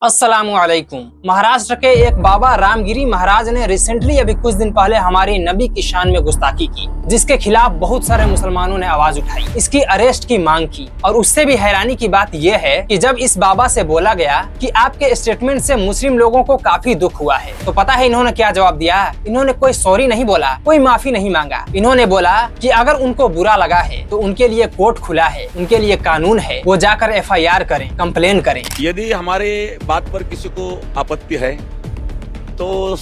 अस्सलामुअलैकुम। महाराष्ट्र के एक बाबा रामगिरी महाराज ने रिसेंटली अभी कुछ दिन पहले हमारी नबी की शान में गुस्ताखी की, जिसके खिलाफ बहुत सारे मुसलमानों ने आवाज उठाई, इसकी अरेस्ट की मांग की। और उससे भी हैरानी की बात यह है कि जब इस बाबा से बोला गया कि आपके स्टेटमेंट से मुस्लिम लोगों को काफी दुख हुआ है, तो पता है इन्होंने क्या जवाब दिया? इन्होंने कोई सॉरी नहीं बोला, कोई माफी नहीं मांगा। इन्होंने बोला कि अगर उनको बुरा लगा है तो उनके लिए कोर्ट खुला है, उनके लिए कानून है, वो जाकर FIR करें, कंप्लेन करें। यदि हमारे बात पर किसी को आपत्ति है तो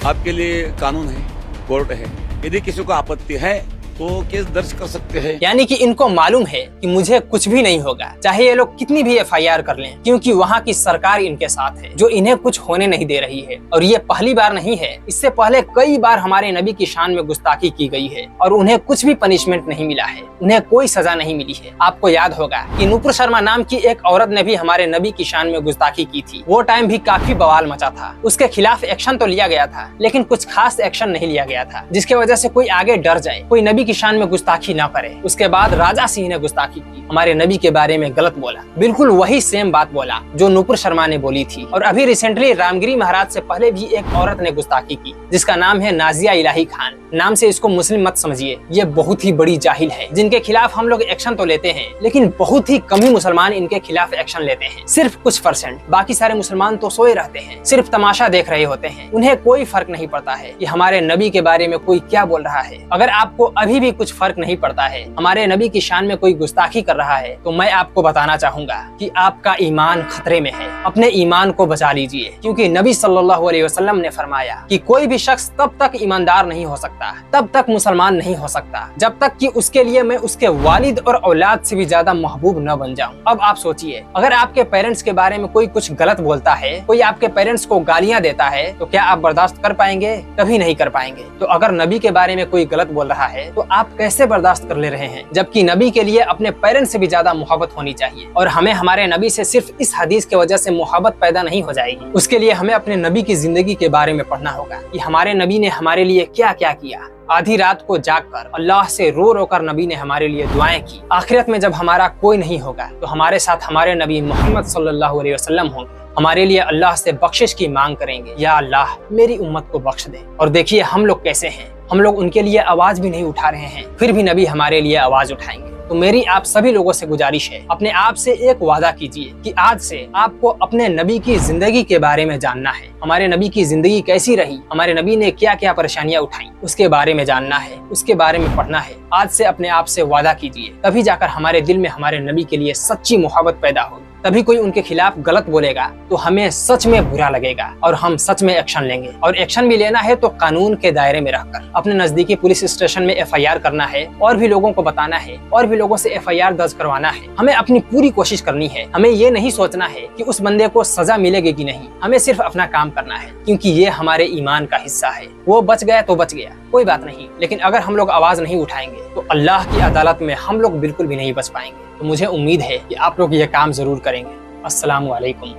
आपके लिए कानून है, कोर्ट है। यदि किसी को आपत्ति है तो केस दर्ज कर सकते हैं। यानी कि इनको मालूम है कि मुझे कुछ भी नहीं होगा, चाहे ये लोग कितनी भी FIR कर लें, क्योंकि वहाँ की सरकार इनके साथ है जो इन्हें कुछ होने नहीं दे रही है। और ये पहली बार नहीं है, इससे पहले कई बार हमारे नबी की शान में गुस्ताखी की गई है और उन्हें कुछ भी पनिशमेंट नहीं मिला है, उन्हें कोई सजा नहीं मिली है। आपको याद होगा कि नूपुर शर्मा नाम की एक औरत ने भी हमारे नबी की शान में गुस्ताखी की थी। वो टाइम भी काफी बवाल मचा था, उसके खिलाफ एक्शन तो लिया गया था, लेकिन कुछ खास एक्शन नहीं लिया गया था, जिसके वजह से कोई आगे डर जाए, कोई नबी की शान में गुस्ताखी ना करे। उसके बाद राजा सिंह ने गुस्ताखी की, हमारे नबी के बारे में गलत बोला, बिल्कुल वही सेम बात बोला जो नूपुर शर्मा ने बोली थी। और अभी रिसेंटली रामगिरी महाराज से पहले भी एक औरत ने गुस्ताखी की, जिसका नाम है नाजिया इलाही खान। नाम से इसको मुस्लिम मत समझिए, ये बहुत ही बड़ी जाहिल है, जिनके खिलाफ हम लोग एक्शन तो लेते हैं, लेकिन बहुत ही कम ही मुसलमान इनके खिलाफ एक्शन लेते हैं, सिर्फ कुछ %। बाकी सारे मुसलमान तो सोए रहते हैं, सिर्फ तमाशा देख रहे होते हैं। उन्हें कोई फर्क नहीं पड़ता है कि हमारे नबी के बारे में कोई क्या बोल रहा है। अगर आपको अभी भी कुछ फर्क नहीं पड़ता है, हमारे नबी की शान में कोई गुस्ताखी कर रहा है, तो मैं आपको बताना चाहूंगा कि आपका ईमान खतरे में है। अपने ईमान को बचा लीजिए, क्योंकि नबी सल्लल्लाहु अलैहि वसल्लम ने फरमाया कि कोई भी शख्स तब तक ईमानदार नहीं हो सकता, तब तक मुसलमान नहीं हो सकता, जब तक कि उसके लिए मैं उसके वालिद और औलाद से भी ज्यादा महबूब न बन जाऊं। अब आप सोचिए, अगर आपके पेरेंट्स के बारे में कोई कुछ गलत बोलता है, कोई आपके पेरेंट्स को गालियां देता है, तो क्या आप बर्दाश्त कर पाएंगे? कभी नहीं कर पाएंगे। तो अगर नबी के बारे में कोई गलत बोल रहा है तो आप कैसे बर्दाश्त कर ले रहे हैं, जबकि नबी के लिए अपने पेरेंट्स से भी ज्यादा मोहब्बत होनी चाहिए। और हमें हमारे नबी से सिर्फ इस हदीस की वजह से मोहब्बत पैदा नहीं हो जाएगी, उसके लिए हमें अपने नबी की जिंदगी के बारे में पढ़ना होगा कि हमारे नबी ने हमारे लिए क्या क्या किया। आधी रात को जागकर अल्लाह से रो रो कर नबी ने हमारे लिए दुआएं की। आखिरत में जब हमारा कोई नहीं होगा तो हमारे साथ हमारे नबी मोहम्मद सल्लल्लाहु अलैहि वसल्लम होंगे, हमारे लिए अल्लाह से बख्शिश की मांग करेंगे, या अल्लाह मेरी उम्मत को बख्श दे। और देखिए हम लोग कैसे हैं, हम लोग उनके लिए आवाज भी नहीं उठा रहे हैं, फिर भी नबी हमारे लिए आवाज उठाएंगे। तो मेरी आप सभी लोगों से गुजारिश है, अपने आप से एक वादा कीजिए कि आज से आपको अपने नबी की जिंदगी के बारे में जानना है। हमारे नबी की जिंदगी कैसी रही, हमारे नबी ने क्या क्या परेशानियां उठाई, उसके बारे में जानना है, उसके बारे में पढ़ना है। आज से अपने आप से वादा कीजिए, तभी जाकर हमारे दिल में हमारे नबी के लिए सच्ची मोहब्बत पैदा होगी। तभी कोई उनके खिलाफ गलत बोलेगा तो हमें सच में बुरा लगेगा और हम सच में एक्शन लेंगे। और एक्शन भी लेना है तो कानून के दायरे में रहकर अपने नजदीकी पुलिस स्टेशन में FIR करना है, और भी लोगों को बताना है, और भी लोगों से FIR दर्ज करवाना है। हमें अपनी पूरी कोशिश करनी है। हमें ये नहीं सोचना है कि उस बंदे को सजा मिलेगी कि नहीं, हमें सिर्फ अपना काम करना है, क्योंकि ये हमारे ईमान का हिस्सा है। वो बच गया तो बच गया, कोई बात नहीं, लेकिन अगर हम लोग आवाज नहीं उठाएंगे तो अल्लाह की अदालत में हम लोग बिल्कुल भी नहीं बच पाएंगे। तो मुझे उम्मीद है कि आप लोग ये काम जरूर करेंगे। अस्सलामु अलैकुम।